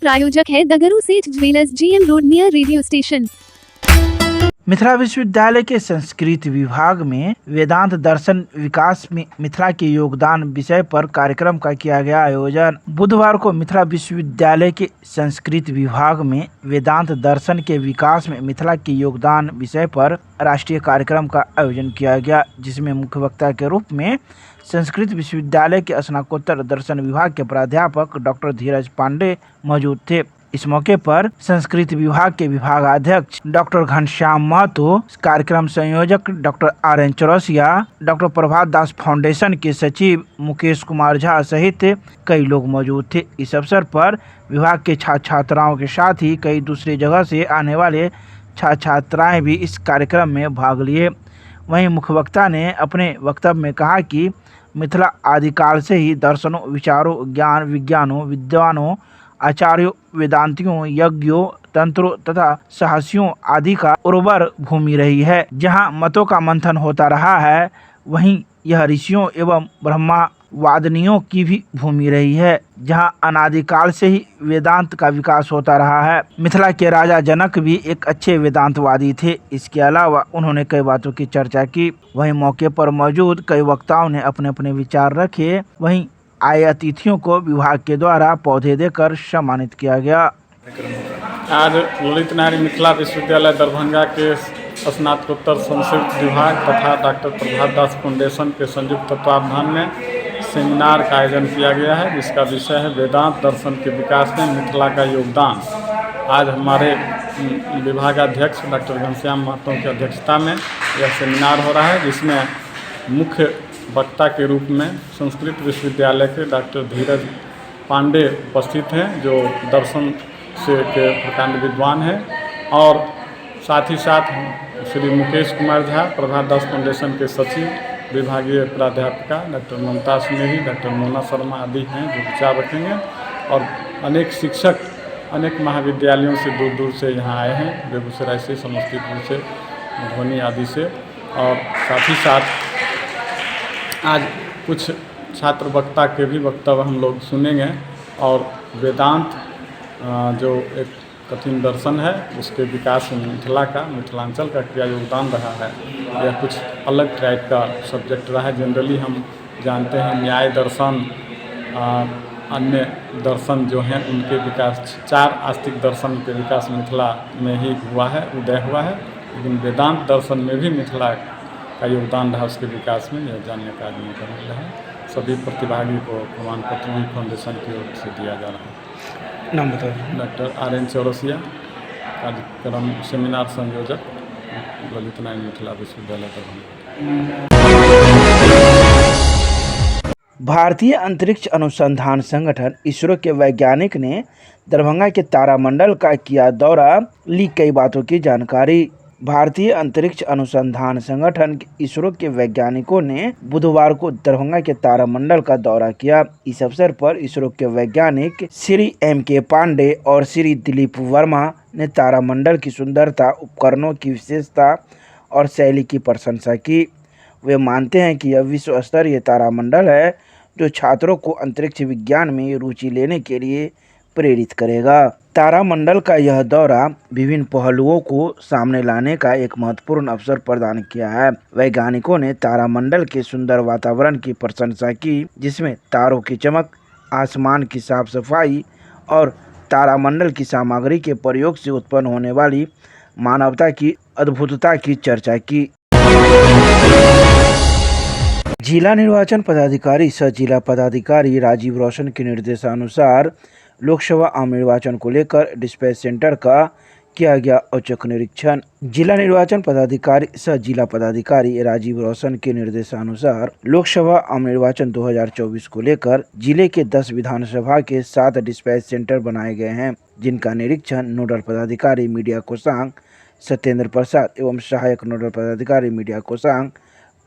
प्रायोजक है द गुरु सेठ jewellers, GM road, near radio station. Mithila विश्वविद्यालय के संस्कृत विभाग में वेदांत दर्शन विकास में मिथिला के योगदान विषय पर कार्यक्रम का किया गया आयोजन। बुधवार को मिथिला विश्वविद्यालय के संस्कृत विभाग में वेदांत दर्शन के विकास में मिथिला के योगदान विषय पर राष्ट्रीय कार्यक्रम का आयोजन किया गया, जिसमें मुख्य वक्ता के रूप में संस्कृत विश्वविद्यालय के स्नातकोत्तर दर्शन विभाग के प्राध्यापक डॉक्टर धीरज पांडे मौजूद थे। इस मौके पर संस्कृत विभाग के विभागाध्यक्ष डॉक्टर घनश्याम महतो, कार्यक्रम संयोजक डॉक्टर RN चौरसिया, डॉक्टर प्रभात दास फाउंडेशन के सचिव मुकेश कुमार झा सहित कई लोग मौजूद थे। इस अवसर पर विभाग के छात्र छात्राओं के साथ ही कई दूसरी जगह से आने वाले छात्र छात्राएं भी इस कार्यक्रम में भाग लिए। वहीं मुख्य वक्ता ने अपने वक्तव्य में कहा कि मिथिला आदिकाल से ही दर्शनों, विचारों, ज्ञान, विज्ञानों, विद्वानों, आचार्यों, वेदांतियों, यज्ञों, तंत्रों तथा साहसियों आदि का उर्वर भूमि रही है। जहां मतों का मंथन होता रहा है, वहीं यह ऋषियों एवं ब्रह्मवादिनियों की भी भूमि रही है, जहां अनादिकाल से ही वेदांत का विकास होता रहा है। मिथिला के राजा जनक भी एक अच्छे वेदांतवादी थे। इसके अलावा उन्होंने कई बातों की चर्चा की। वहीं मौके पर मौजूद कई वक्ताओं ने अपने अपने विचार रखे। वहीं आए अतिथियों को विभाग के द्वारा पौधे देकर सम्मानित किया गया। आज ललित नारायण मिथिला विश्वविद्यालय दरभंगा के स्नातकोत्तर संस्कृत विभाग तथा डॉक्टर प्रभात दास फाउंडेशन के संयुक्त तत्वावधान में सेमिनार का आयोजन किया गया है, जिसका विषय है वेदांत दर्शन के विकास में मिथिला का योगदान। आज हमारे विभागाध्यक्ष डॉक्टर घनश्याम महतो की अध्यक्षता में यह सेमिनार हो रहा है, जिसमें मुख्य वक्ता के रूप में संस्कृत विश्वविद्यालय के डॉक्टर धीरज पांडे उपस्थित हैं, जो दर्शन से के प्रकांड विद्वान हैं, और साथ ही साथ श्री मुकेश कुमार झा, प्रभात दास फाउंडेशन के सचिव, विभागीय प्राध्यापिका डॉक्टर ममता स्नेही, डॉक्टर मोना शर्मा आदि हैं, जो विचार रखेंगे। और अनेक शिक्षक अनेक महाविद्यालयों से दूर दूर से यहाँ आए हैं, बेगूसराय से, समस्तीपुर से, मधुबनी आदि से। और साथ ही साथ आज कुछ छात्र वक्ता के भी वक्तव्य हम लोग सुनेंगे, और वेदांत जो एक कठिन दर्शन है, उसके विकास में मिथिलांचल का क्या योगदान रहा है, यह कुछ अलग टाइप का सब्जेक्ट रहा है। जनरली हम जानते हैं न्याय दर्शन, अन्य दर्शन जो हैं उनके विकास, 4 आस्तिक दर्शन के विकास मिथिला में ही हुआ है, उदय हुआ है। लेकिन वेदांत दर्शन में भी मिथिला का योगदान रहा, उसके विकास में, यह जानने का आज मौका मिल रहा है। सभी प्रतिभागी को प्रमाण पत्र भी फाउंडेशन की ओर से दिया जा रहा है। नाम बताओ। डॉक्टर RN चौरसिया, कार्यक्रम सेमिनार संयोजक, ललित नारायण मिथिला विश्वविद्यालय दरभंगा। भारतीय अंतरिक्ष अनुसंधान संगठन इसरो के वैज्ञानिक ने दरभंगा के तारामंडल का किया दौरा, ली कई बातों की जानकारी। भारतीय अंतरिक्ष अनुसंधान संगठन इसरो के वैज्ञानिकों ने बुधवार को दरभंगा के तारामंडल का दौरा किया। इस अवसर पर इसरो के वैज्ञानिक श्री MK पांडे और श्री दिलीप वर्मा ने तारामंडल की सुंदरता, उपकरणों की विशेषता और शैली की प्रशंसा की। वे मानते हैं कि यह विश्व स्तरीय तारामंडल है, जो छात्रों को अंतरिक्ष विज्ञान में रुचि लेने के लिए प्रेरित करेगा। तारामंडल का यह दौरा विभिन्न पहलुओं को सामने लाने का एक महत्वपूर्ण अवसर प्रदान किया है। वैज्ञानिकों ने तारामंडल के सुंदर वातावरण की प्रशंसा की, जिसमें तारों की चमक, आसमान की साफ सफाई और तारामंडल की सामग्री के प्रयोग से उत्पन्न होने वाली मानवता की अद्भुतता की चर्चा की। जिला निर्वाचन पदाधिकारी सह जिला पदाधिकारी राजीव रोशन के निर्देशानुसार लोकसभा आम निर्वाचन को लेकर डिस्पैच सेंटर का किया गया औचक निरीक्षण। जिला निर्वाचन पदाधिकारी सह जिला पदाधिकारी राजीव रोशन के निर्देशानुसार लोकसभा आम निर्वाचन 2024 को लेकर जिले के 10 विधानसभा के 7 डिस्पैच सेंटर बनाए गए हैं, जिनका निरीक्षण नोडल पदाधिकारी मीडिया कोषांग सत्येंद्र प्रसाद एवं सहायक नोडल पदाधिकारी मीडिया कोषांग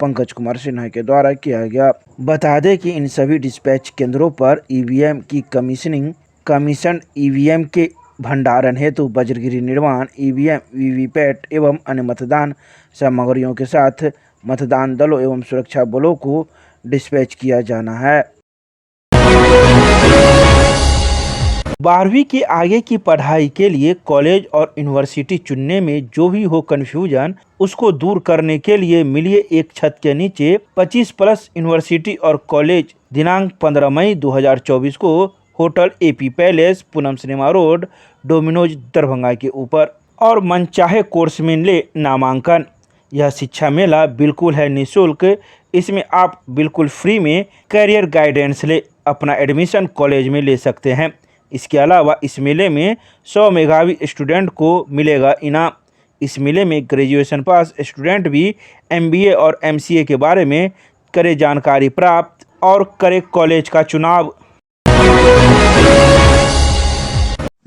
पंकज कुमार सिन्हा के द्वारा किया गया। बता दें कि इन सभी डिस्पैच केंद्रों पर EVM की कमीशन EVM के भंडारण हेतु वज्रगिरी निर्माण, EVM, VVPAT एवं अन्य मतदान सामग्रियों के साथ मतदान दलों एवं सुरक्षा बलों को डिस्पैच किया जाना है। 12वीं की आगे की पढ़ाई के लिए कॉलेज और यूनिवर्सिटी चुनने में जो भी हो कन्फ्यूजन, उसको दूर करने के लिए मिलिए एक छत के नीचे 25+ यूनिवर्सिटी और कॉलेज। दिनांक 15 मई 2024 को hotel AP palace, Poonam cinema road, Domino's Darbhanga के ऊपर। और मनचाहे कोर्स में ले नामांकन। यह शिक्षा मेला बिल्कुल है निःशुल्क। इसमें आप बिल्कुल फ्री में करियर गाइडेंस ले अपना एडमिशन कॉलेज में ले सकते हैं। इसके अलावा इस मेले में 100 मेधावी स्टूडेंट को मिलेगा इनाम। इस मेले में ग्रेजुएशन पास स्टूडेंट भी MBA और MCA के बारे में करे जानकारी प्राप्त और करे कॉलेज का चुनाव।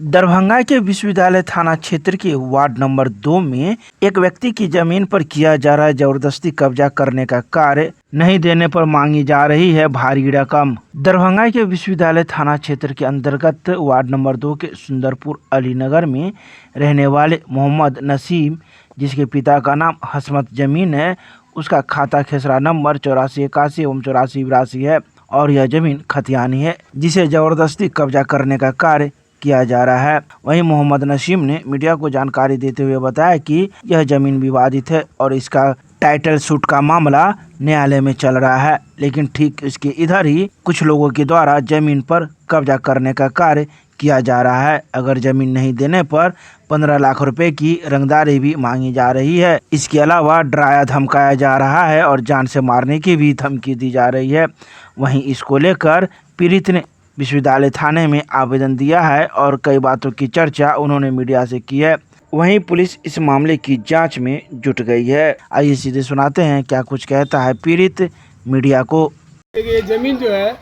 दरभंगा के विश्वविद्यालय थाना क्षेत्र के वार्ड नंबर 2 में एक व्यक्ति की जमीन पर किया जा रहा है जबरदस्ती कब्जा करने का कार्य। नहीं देने पर मांगी जा रही है भारी रकम। दरभंगा के विश्वविद्यालय थाना क्षेत्र के अंतर्गत वार्ड नंबर 2 के सुंदरपुर अलीनगर में रहने वाले मोहम्मद नसीम, जिसके पिता का नाम हसमत जमीन है, उसका खाता खेसरा नंबर 8481 एवं 8482 है और यह जमीन खतियानी है, जिसे जबरदस्ती कब्जा करने का कार्य किया जा रहा है। वहीं मोहम्मद नसीम ने मीडिया को जानकारी देते हुए बताया कि यह जमीन विवादित है और इसका टाइटल सूट का मामला न्यायालय में चल रहा है, लेकिन ठीक इसके इधर ही कुछ लोगों के द्वारा जमीन पर कब्जा करने का कार्य किया जा रहा है। अगर जमीन नहीं देने पर 15 लाख रुपए की रंगदारी भी मांगी जा रही है। इसके अलावा डराया धमकाया जा रहा है और जान से मारने की भी धमकी दी जा रही है। वहीं इसको लेकर पीड़ित ने विश्वविद्यालय थाने में आवेदन दिया है और कई बातों की चर्चा उन्होंने मीडिया से की है। वहीं पुलिस इस मामले की जांच में जुट गई है। आइए सीधे सुनाते हैं क्या कुछ कहता है पीड़ित मीडिया को। ये ज़मीन जो है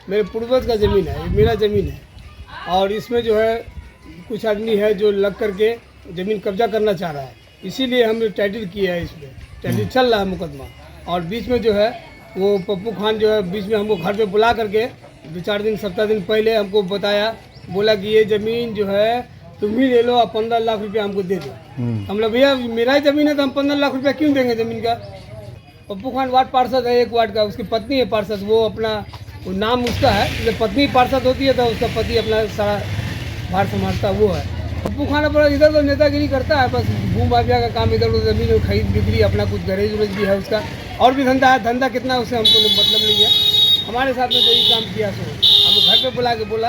मेरे पूर्वज का ज़मीन है, ये मेरा ज़मीन है और इसमें जो है कुछ आदमी है जो लग करके ज़मीन कब्जा करना चाह रहा है, इसीलिए हमने टाइटल किया है। इसमें टाइटल चल रहा है मुकदमा। और बीच में जो है वो पप्पू खान जो है बीच में हमको घर पे बुला करके 2-4 दिन 7 दिन पहले हमको बताया, बोला कि ये ज़मीन जो है तुम ही ले लो, आप 15 लाख रुपया हमको दे दो। हम लोग भैया मेरा ही ज़मीन है तो हम 15 लाख रुपया क्यों देंगे ज़मीन का। पप्पू खान वार्ड पार्षद है, एक वार्ड का, उसकी पत्नी है पार्षद, वो अपना वो नाम उसका है, जब पत्नी पार्षद होती है तो उसका पति अपना सारा भार संभालता वो है। पप्पू खान अपना इधर तो नेतागिरी करता है, बस भू माफिया का काम, इधर उधर ज़मीन खरीद बिक्री, अपना कुछ गैरेज वरेज भी है उसका, और भी धंधा है। धंधा कितना उससे हमको मतलब नहीं है। हमारे साथ में जो ये काम किया सो हम घर पे बुला के बोला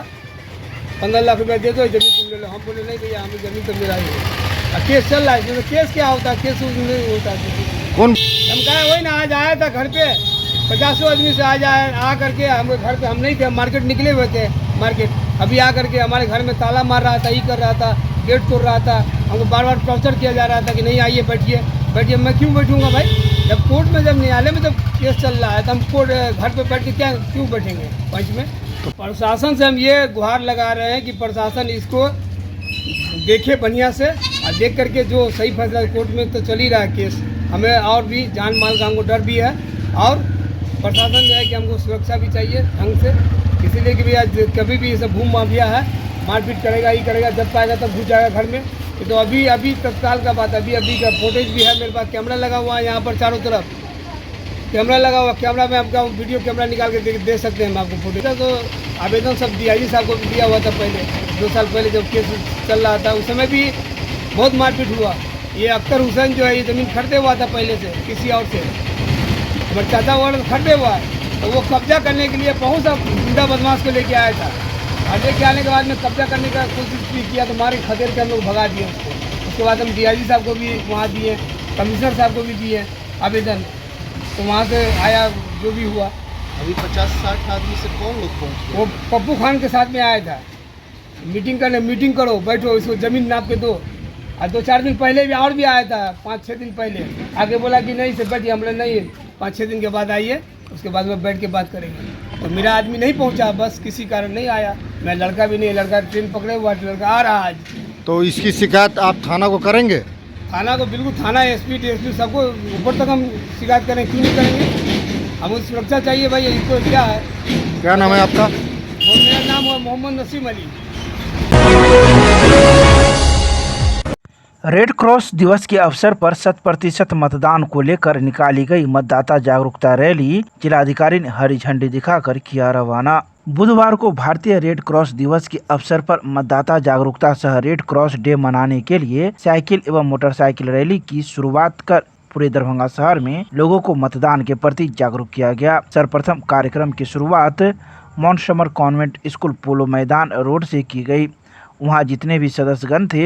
15 लाख रुपया दे दो, जमीन तुम ले लो। हम बोले नहीं भैया, हमें ज़मीन तो मेरा ही है। और केस चल रहा है इसमें। केस क्या होता है, केस नहीं होता कौन। हम कहा वही ना, आज आया था घर पे 50 आदमी से आ करके हम घर पे, हम नहीं थे, मार्केट निकले हुए थे मार्केट। अभी आ करके हमारे घर में ताला मार रहा था, ये कर रहा था, गेट तोड़ रहा था, हमको बार बार टॉर्चर किया जा रहा था कि नहीं आइए बैठिए बैठिए। मैं क्यों बैठूंगा भाई, जब कोर्ट में जब न्यायालय में जब केस चल रहा है तो हम कोर्ट घर पे बैठ के क्या क्यों बैठेंगे पंच में। तो प्रशासन से हम ये गुहार लगा रहे हैं कि प्रशासन इसको देखे बढ़िया से और देख करके जो सही फैसला, कोर्ट में तो चल ही रहा है केस, हमें और भी जान माल का हमको डर भी है और प्रशासन जो है कि हमको सुरक्षा भी चाहिए ढंग से, इसीलिए कि भैया कभी भी ये सब भूम माफिया है, मारपीट करेगा, ये करेगा, जब पाएगा तब घुस जाएगा घर में। तो अभी तत्काल का बात, अभी का फुटेज भी है मेरे पास, कैमरा लगा हुआ है यहाँ पर चारों तरफ कैमरा लगा हुआ। कैमरा में आपका वीडियो कैमरा निकाल के दे सकते हैं हम आपको फुटेज। तो आवेदन सब DIG साहब को भी दिया हुआ था पहले, 2 साल पहले जब केस चल रहा था, उस समय भी बहुत मारपीट हुआ। ये अख्तर हुसैन जो है ये ज़मीन खरीदे हुआ था पहले से किसी और से, हमारे चाचा वाला खरीदे हुआ है, तो वो कब्जा करने के लिए बहुत सा गुंडा बदमाश को लेके आया था और लेके आने के बाद में कब्जा करने का कोशिश भी किया तो मारे खदेड़ के हम लोग भगा दिए उसको। उसके बाद हम DIG साहब को भी वहाँ दिए, कमिश्नर साहब को भी दिए आवेदन, तो वहाँ से आया जो भी हुआ। अभी 50-60 आदमी से कौन लोग पहुँचे? वो पप्पू खान के साथ में आया था, मीटिंग करने, मीटिंग करो, बैठो, इसको ज़मीन नाप के दो। और 2-4 दिन पहले भी और भी आया था, 5-6 दिन पहले आगे बोला कि नहीं से बैठिए, हम लोग नहीं 5-6 दिन के बाद आइए, उसके बाद में बैठ के बात करेंगे। तो मेरा आदमी नहीं पहुंचा, बस किसी कारण नहीं आया। मैं लड़का भी नहीं, लड़का ट्रेन पकड़े हुआ, लड़का आ रहा आज। तो इसकी शिकायत आप थाना को करेंगे? थाना को बिल्कुल, थाना SP DSP सबको ऊपर तक हम शिकायत करें, क्यों नहीं करेंगे। हमको सुरक्षा चाहिए भाई, इसको क्या है। क्या नाम है आपका? मेरा नाम है मोहम्मद नसीम अली। रेड क्रॉस दिवस के अवसर पर 100% मतदान को लेकर निकाली गई मतदाता जागरूकता रैली जिलाधिकारी ने हरी झंडी दिखाकर किया रवाना। बुधवार को भारतीय रेड क्रॉस दिवस के अवसर पर मतदाता जागरूकता सह रेड क्रॉस डे मनाने के लिए साइकिल एवं मोटरसाइकिल रैली की शुरुआत कर पूरे दरभंगा शहर में लोगों को मतदान के प्रति जागरूक किया गया। सर्वप्रथम कार्यक्रम की शुरुआत माउंट समर कॉन्वेंट स्कूल पोलो मैदान रोड से की गई। वहां जितने भी सदस्यगण थे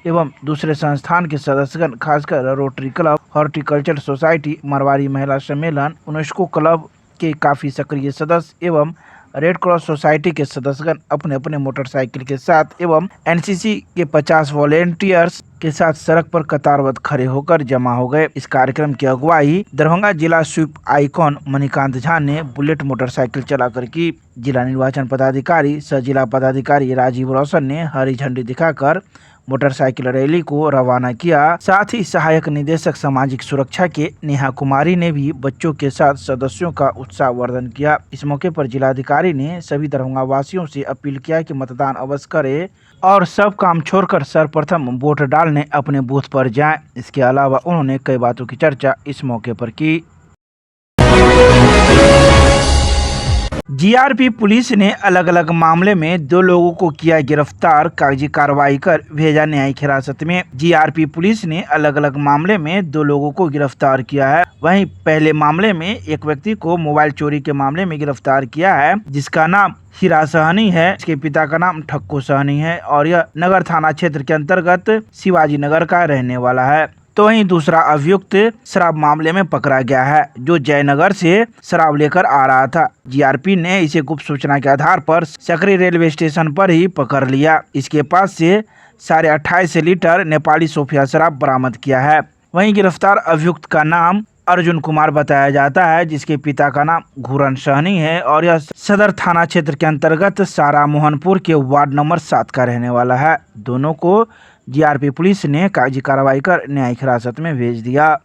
एवं दूसरे संस्थान के सदस्यगण, खासकर rotary club, horticulture society, Marwari महिला सम्मेलन, यूनेस्को क्लब के काफी सक्रिय सदस्य एवं रेड क्रॉस सोसाइटी के सदस्यगण अपने अपने मोटरसाइकिल के साथ एवं एनसीसी के 50 वॉलेंटियर्स के साथ सड़क पर कतारबद्ध खड़े होकर जमा हो गए। इस कार्यक्रम की अगुवाई दरभंगा जिला स्वीप आइकॉन मणिकांत झा ने बुलेट मोटरसाइकिल चलाकर की। जिला निर्वाचन पदाधिकारी सह जिला पदाधिकारी राजीव रोशन ने हरी झंडी दिखाकर मोटरसाइकिल रैली को रवाना किया। साथ ही सहायक निदेशक सामाजिक सुरक्षा के नेहा कुमारी ने भी बच्चों के साथ सदस्यों का उत्साहवर्धन किया। इस मौके पर जिलाधिकारी ने सभी दरभंगा वासियों से अपील किया कि मतदान अवश्य करें और सब काम छोड़कर सर्वप्रथम वोट डालने अपने बूथ पर जाएं। इसके अलावा उन्होंने कई बातों की चर्चा इस मौके पर की। जीआरपी पुलिस ने अलग अलग मामले में 2 लोगों को किया गिरफ्तार, कागजी कार्रवाई कर भेजा न्यायिक हिरासत में। जीआरपी पुलिस ने अलग अलग मामले में 2 लोगों को गिरफ्तार किया है। वहीं पहले मामले में एक व्यक्ति को मोबाइल चोरी के मामले में गिरफ्तार किया है, जिसका नाम हीरा सहनी है। इसके पिता का नाम ठक्को सहनी है और यह नगर थाना क्षेत्र के अंतर्गत शिवाजी नगर का रहने वाला है। तो वहीं दूसरा अभियुक्त शराब मामले में पकड़ा गया है, जो जयनगर से शराब लेकर आ रहा था। जीआरपी ने इसे गुप्त सूचना के आधार पर सकरी रेलवे स्टेशन पर ही पकड़ लिया। इसके पास से 28.5 लीटर नेपाली सोफिया शराब बरामद किया है। वहीं गिरफ्तार अभियुक्त का नाम अर्जुन कुमार बताया जाता है, जिसके पिता का नाम घूरन सहनी है और यह सदर थाना क्षेत्र के अंतर्गत सारा मोहनपुर के वार्ड नंबर 7 का रहने वाला है। दोनों को जीआरपी पुलिस ने कागजी कार्रवाई कर न्यायिक हिरासत में भेज दिया।